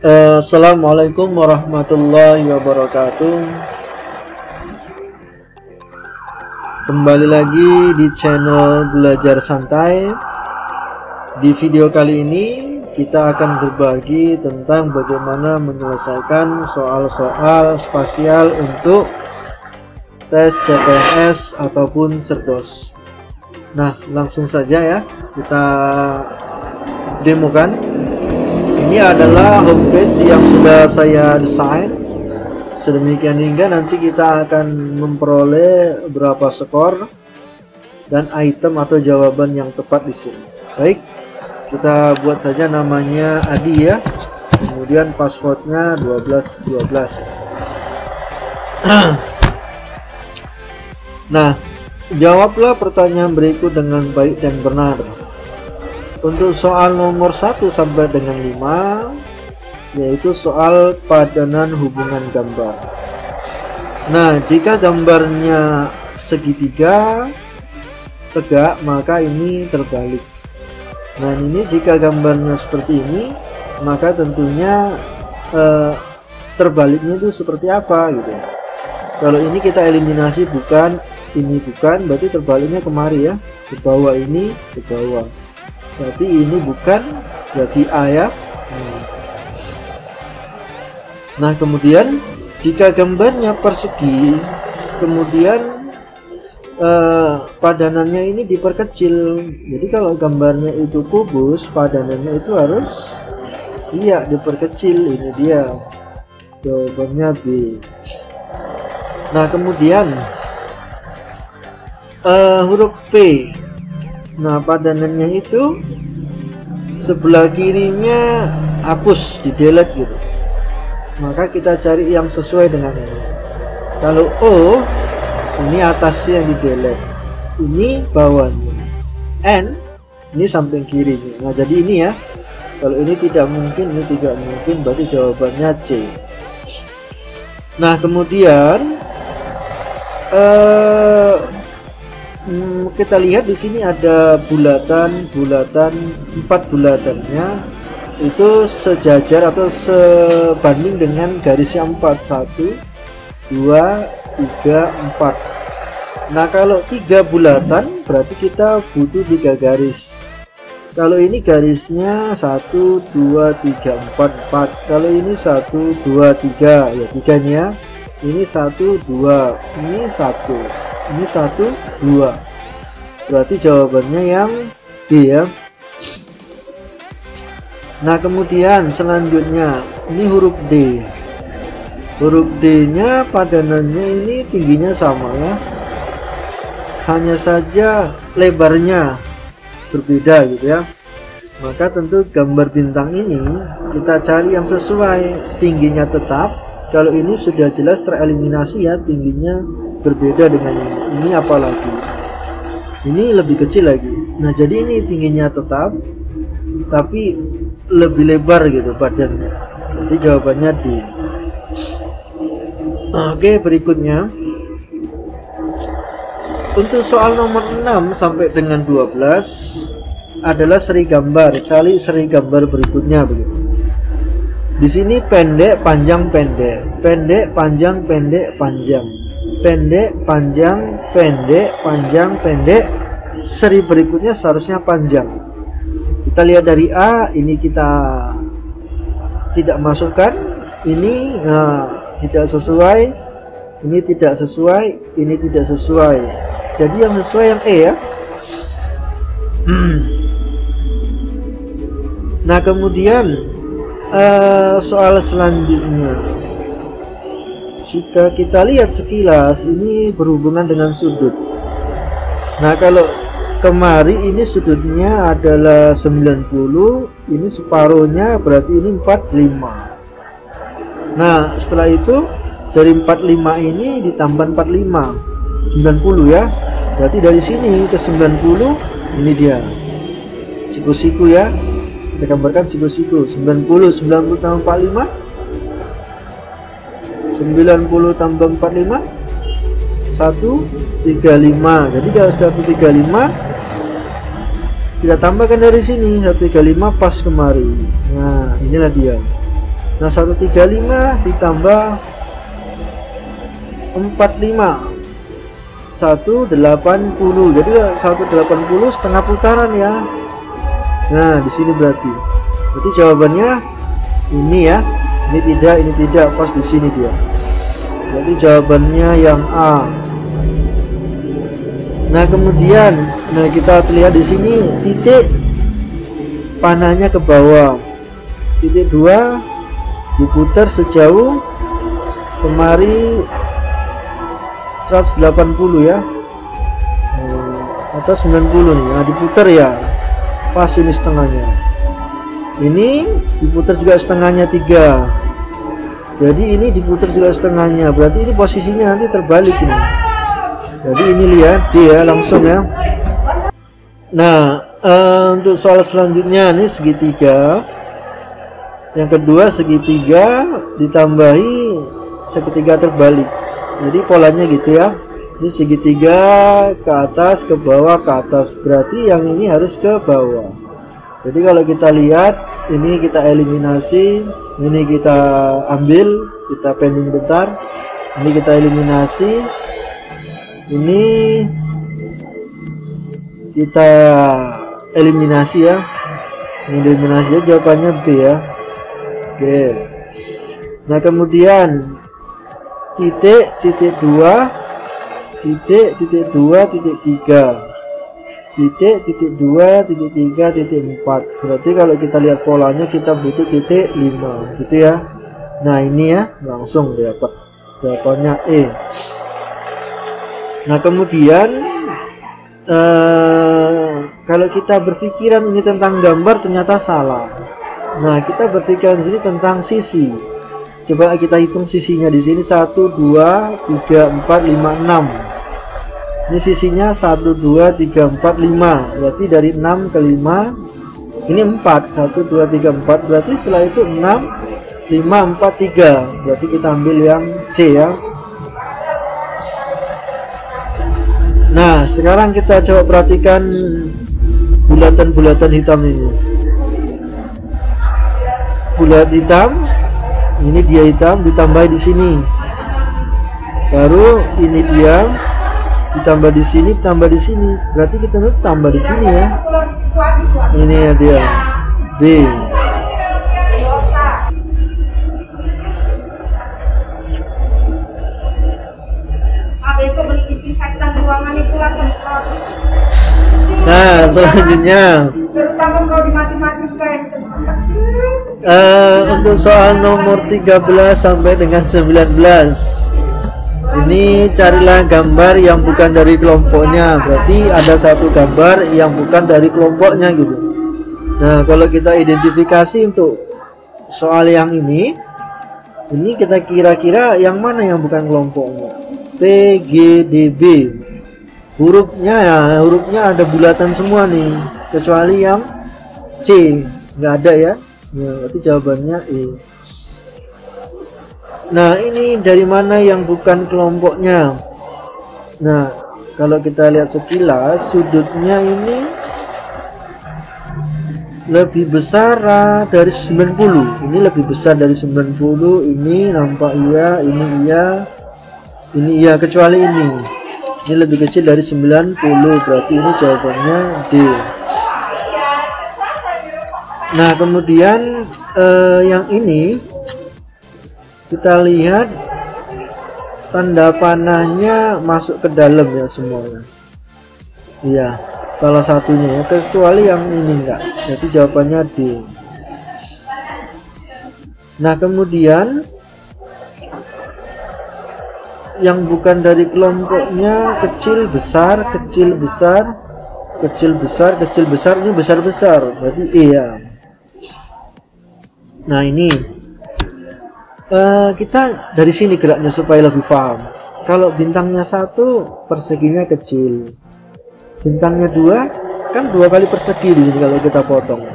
Assalamualaikum warahmatullahi wabarakatuh. Kembali lagi di channel Belajar Santai. Di video kali ini kita akan berbagi tentang bagaimana menyelesaikan soal-soal spasial untuk tes CPNS ataupun Cerdos. Nah, langsung saja ya kita demokan. Ini adalah homepage yang sudah saya desain sedemikian hingga nanti kita akan memperoleh berapa skor dan item atau jawaban yang tepat di sini. Baik, kita buat saja namanya Adi ya. Kemudian passwordnya 1212. Nah, jawablah pertanyaan berikut dengan baik dan benar. Untuk soal nomor 1 sampai dengan 5, yaitu soal padanan hubungan gambar. Nah, jika gambarnya segitiga tegak, maka ini terbalik. Nah, ini jika gambarnya seperti ini, maka tentunya terbaliknya itu seperti apa gitu. Kalau ini kita eliminasi bukan, ini bukan, berarti terbaliknya kemari ya, ke bawah ini, ke bawah. Berarti ini bukan, berarti A ya. Nah, kemudian jika gambarnya persegi, kemudian padanannya ini diperkecil. Jadi kalau gambarnya itu kubus, padanannya itu harus iya diperkecil. Ini dia jawabannya B. Nah, kemudian huruf P. Nah, padanannya itu sebelah kirinya hapus, di delete gitu. Maka kita cari yang sesuai dengan ini. Kalau O, ini atasnya yang di delete, ini bawahnya. N, ini samping kirinya. Nah, jadi ini ya. Kalau ini tidak mungkin, ini tidak mungkin, berarti jawabannya C. Nah, kemudian kita lihat di sini ada bulatan 4 bulatannya itu sejajar atau sebanding dengan garisnya 4, 1 2 3 4. Nah, kalau 3 bulatan berarti kita butuh 3 garis. Kalau ini garisnya 1 2 3 4 4. Kalau ini 1 2 3 ya, 3 nya. Ini 1 2, ini 1, ini 1 2. Berarti jawabannya yang B ya. Nah, kemudian selanjutnya ini huruf D. Huruf D nya padanannya ini tingginya sama ya, hanya saja lebarnya berbeda gitu ya. Maka tentu gambar bintang ini kita cari yang sesuai, tingginya tetap. Kalau ini sudah jelas tereliminasi ya, tingginya berbeda dengan ini. Ini apalagi ini lebih kecil lagi. Nah, jadi ini tingginya tetap tapi lebih lebar gitu badannya. Jadi jawabannya D. Oke, berikutnya untuk soal nomor 6 sampai dengan 12 adalah seri gambar. Cari seri gambar berikutnya begitu. Di sini pendek panjang pendek, pendek panjang pendek panjang, pendek panjang pendek panjang pendek. Seri berikutnya seharusnya panjang. Kita lihat dari A, ini kita tidak masukkan, ini tidak sesuai, ini tidak sesuai, ini tidak sesuai. Jadi yang sesuai yang E ya. Nah, kemudian soal selanjutnya, jika kita lihat sekilas ini berhubungan dengan sudut. Nah, kalau kemari ini sudutnya adalah 90, ini separuhnya berarti ini 45. Nah, setelah itu dari 45 ini ditambah 45, 90 ya. Berarti dari sini ke 90, ini dia siku-siku ya. Kita gambarkan siku-siku. 90 tambah 45, 90 tambah 45 135. Jadi kalau 135 kita tambahkan dari sini 135 pas kemari. Nah, inilah dia. Nah 135 ditambah 45 180, jadi 180 setengah putaran ya. Nah di sini berarti jawabannya ini ya, ini tidak pas di sini dia. Jadi jawabannya yang A. Nah kemudian, kita lihat di sini titik panahnya ke bawah, titik 2 diputar sejauh kemari 180 ya, atau 90 nih. Nah diputar ya, pas ini setengahnya. Ini diputar juga setengahnya 3. Jadi ini diputar juga setengahnya, berarti ini posisinya nanti terbalik ini. Jadi ini lihat D ya, langsung ya. Nah untuk soal selanjutnya ini segitiga. Yang kedua segitiga ditambahi segitiga terbalik. Jadi polanya gitu ya. Ini segitiga ke atas, ke bawah, ke atas. Berarti yang ini harus ke bawah. Jadi kalau kita lihat, ini kita eliminasi, ini kita ambil, kita pending bentar. Ini kita eliminasi. Ini kita eliminasi ya. Ini eliminasi ya, jawabannya B ya. Oke. Nah kemudian titik 2 titik 2 titik 3 titik 2 titik 3 titik 4. Berarti kalau kita lihat polanya kita butuh titik 5 gitu ya. Nah ini ya, langsung dapat jawabannya E. Nah kemudian kalau kita berpikiran ini tentang gambar ternyata salah. Nah kita berpikiran di sini tentang sisi. Coba kita hitung sisinya di sini 1 2 3 4 5 6. Ini sisinya 1 2 3 4 5. Berarti dari 6 ke 5 ini 4. 1 2 3 4. Berarti setelah itu 6 5 4 3. Berarti kita ambil yang C ya. Nah sekarang kita coba perhatikan bulatan-bulatan hitam ini. Bulat hitam, ini dia hitam ditambah di sini. Baru ini dia ditambah di sini, tambah di sini. Berarti kita harus tambah di sini ya. Ini ya dia B. Nah selanjutnya untuk soal nomor 13 sampai dengan 19, ini carilah gambar yang bukan dari kelompoknya. Berarti ada satu gambar yang bukan dari kelompoknya gitu. Nah kalau kita identifikasi untuk soal yang ini kita kira-kira yang mana yang bukan kelompoknya. P, G, D, B. Hurufnya ada bulatan semua nih, kecuali yang C nggak ada ya. Ya, berarti jawabannya E. Nah ini dari mana yang bukan kelompoknya. Nah kalau kita lihat sekilas, sudutnya ini lebih besar dari 90. Ini lebih besar dari 90. Ini nampak iya, ini iya, kecuali ini lebih kecil dari 90. Berarti ini jawabannya D. Nah kemudian yang ini kita lihat tanda panahnya masuk ke dalam ya semuanya. Iya, salah satunya ya, kecuali yang ini enggak. Jadi jawabannya D. Nah kemudian yang bukan dari kelompoknya kecil besar, kecil besar, kecil besar, kecil besar, ini besar besar, berarti E ya. Nah ini kita dari sini geraknya supaya lebih paham. Kalau bintangnya 1 perseginya kecil, bintangnya 2 kan 2 kali persegi di sini kalau kita potong.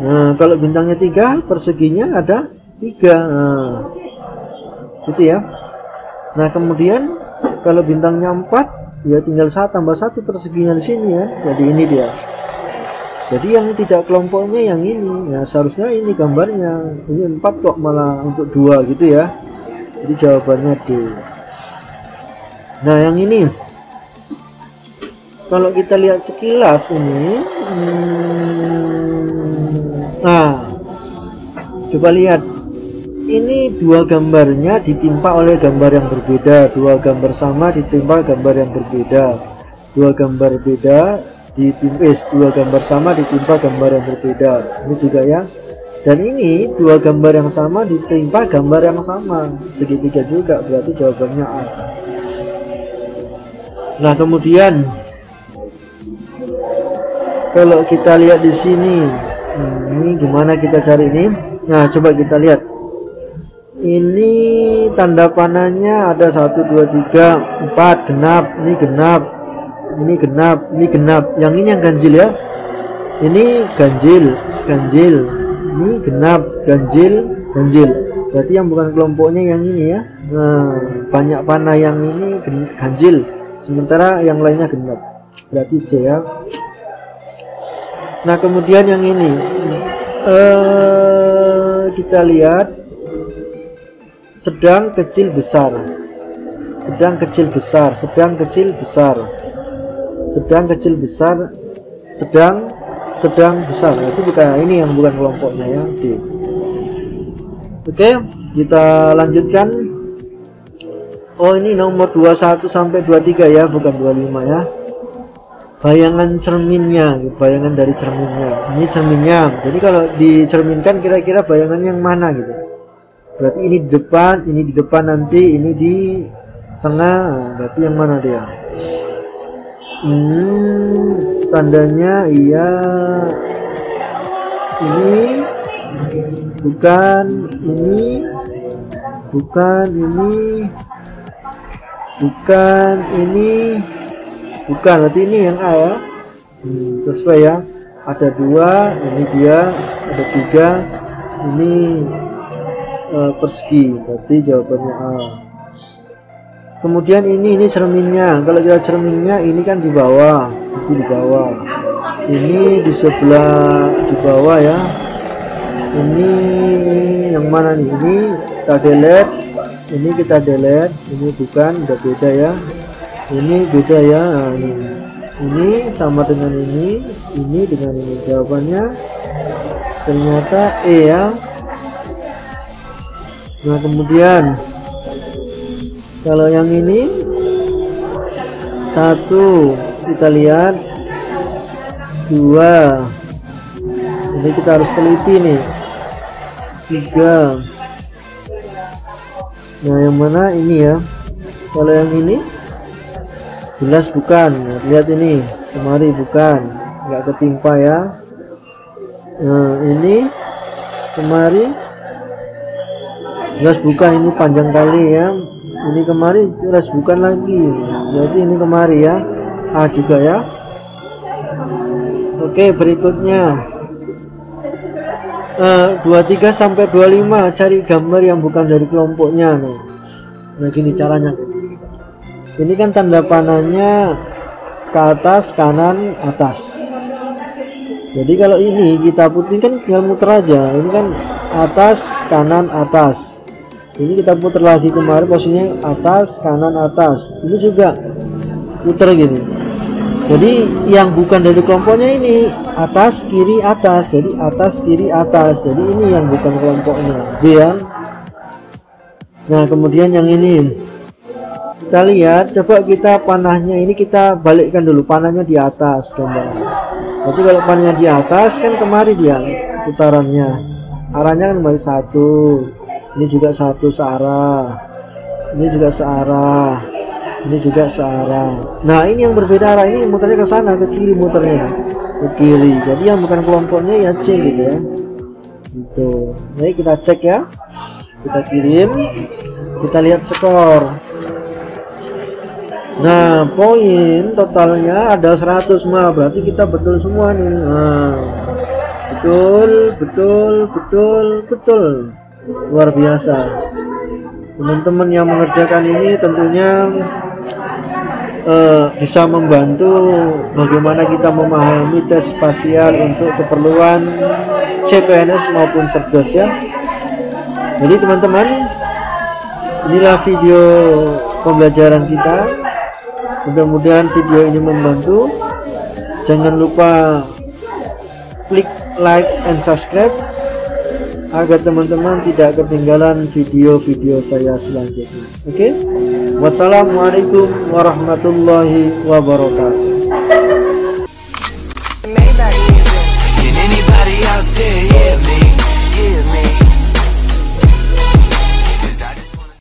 Nah kalau bintangnya 3 perseginya ada 3. Nah, gitu ya. Nah kemudian kalau bintangnya 4 ya tinggal 1 tambah 1 perseginya di sini ya. Jadi ini dia. Jadi yang tidak kelompoknya yang ini, ya seharusnya ini gambarnya. Ini 4 kok malah untuk 2 gitu ya. Jadi jawabannya D. Nah yang ini, kalau kita lihat sekilas ini, nah coba lihat, ini 2 gambarnya ditimpa oleh gambar yang berbeda, 2 gambar sama ditimpa gambar yang berbeda, 2 gambar beda ditimpa, 2 gambar sama ditimpa gambar yang berbeda. Ini juga ya. Dan ini 2 gambar yang sama ditimpa gambar yang sama, segitiga juga, berarti jawabannya A. Nah kemudian kalau kita lihat di sini, ini gimana kita cari ini? Nah coba kita lihat. Ini tanda panahnya ada 1 2 3 4 genap, ini genap, ini genap, ini genap. Yang ini yang ganjil ya. Ini ganjil, ganjil. Ini genap, ganjil, ganjil. Berarti yang bukan kelompoknya yang ini ya. Nah, banyak panah yang ini ganjil, sementara yang lainnya genap. Berarti C ya. Nah, kemudian yang ini kita lihat sedang, kecil, besar. Sedang, kecil, besar. Sedang, kecil, besar. Sedang, kecil, besar. Sedang, besar. Itu bukan, ini yang bukan kelompoknya ya. D. Oke, kita lanjutkan. Oh ini nomor 21 sampai 23 ya, bukan 25 ya. Bayangan cerminnya, bayangan dari cerminnya. Ini cerminnya. Jadi kalau dicerminkan kira-kira bayangan yang mana gitu. Berarti ini di depan, ini di depan nanti, ini di tengah. Berarti yang mana dia? Tandanya iya. Ini bukan, ini bukan, ini bukan, ini bukan. Berarti ini yang A ya. Sesuai ya. Ada 2, ini dia. Ada 3, ini persegi. Berarti jawabannya A. Kemudian ini cerminnya. Kalau kita cerminnya ini kan di bawah, itu di bawah. Ini di sebelah di bawah ya. Ini yang mana nih? Ini kita delete. Ini kita delete. Ini bukan, udah beda ya. Ini beda ya. Nah, ini sama dengan ini dengan ini. Jawabannya ternyata E ya. Nah kemudian kalau yang ini 1 kita lihat, 2 ini kita harus teliti nih, 3. Nah yang mana ini ya? Kalau yang ini jelas bukan. Nah, lihat ini kemari bukan, nggak ketimpa ya. Nah ini kemari jelas bukan, ini panjang kali ya. Ini kemari jelas bukan lagi, berarti ini kemari ya. A juga ya. Oke berikutnya 23 sampai 25 cari gambar yang bukan dari kelompoknya. Nah gini caranya. Ini kan tanda panahnya ke atas, kanan, atas. Jadi kalau ini kita putih kan tinggal muter aja. Ini kan atas, kanan, atas. Ini kita putar lagi kemarin posisinya atas, kanan, atas. Ini juga putar gini. Jadi yang bukan dari kelompoknya ini atas, kiri, atas. Jadi atas, kiri, atas. Jadi ini yang bukan kelompoknya. B ya. Nah kemudian yang ini kita lihat, coba kita panahnya ini kita balikkan dulu, panahnya di atas gambar. Jadi kalau panahnya di atas kan kemari dia putarannya, arahnya kan kembali 1. Ini juga 1 searah, ini juga searah, ini juga searah. Nah ini yang berbeda arah, ini muternya ke sana, ke kiri muternya, ke kiri. Jadi yang bukan kelompoknya ya C gitu ya. Gitu. Baik kita cek ya, kita kirim, kita lihat skor. Nah poin totalnya ada 100 mah, berarti kita betul semua nih. Nah, betul. Luar biasa. Teman-teman yang mengerjakan ini tentunya bisa membantu bagaimana kita memahami tes spasial untuk keperluan CPNS maupun Serdos ya. Jadi teman-teman, inilah video pembelajaran kita. Mudah-mudahan video ini membantu. Jangan lupa klik like and subscribe agar teman-teman tidak ketinggalan video-video saya selanjutnya. Oke? Wassalamualaikum warahmatullahi wabarakatuh.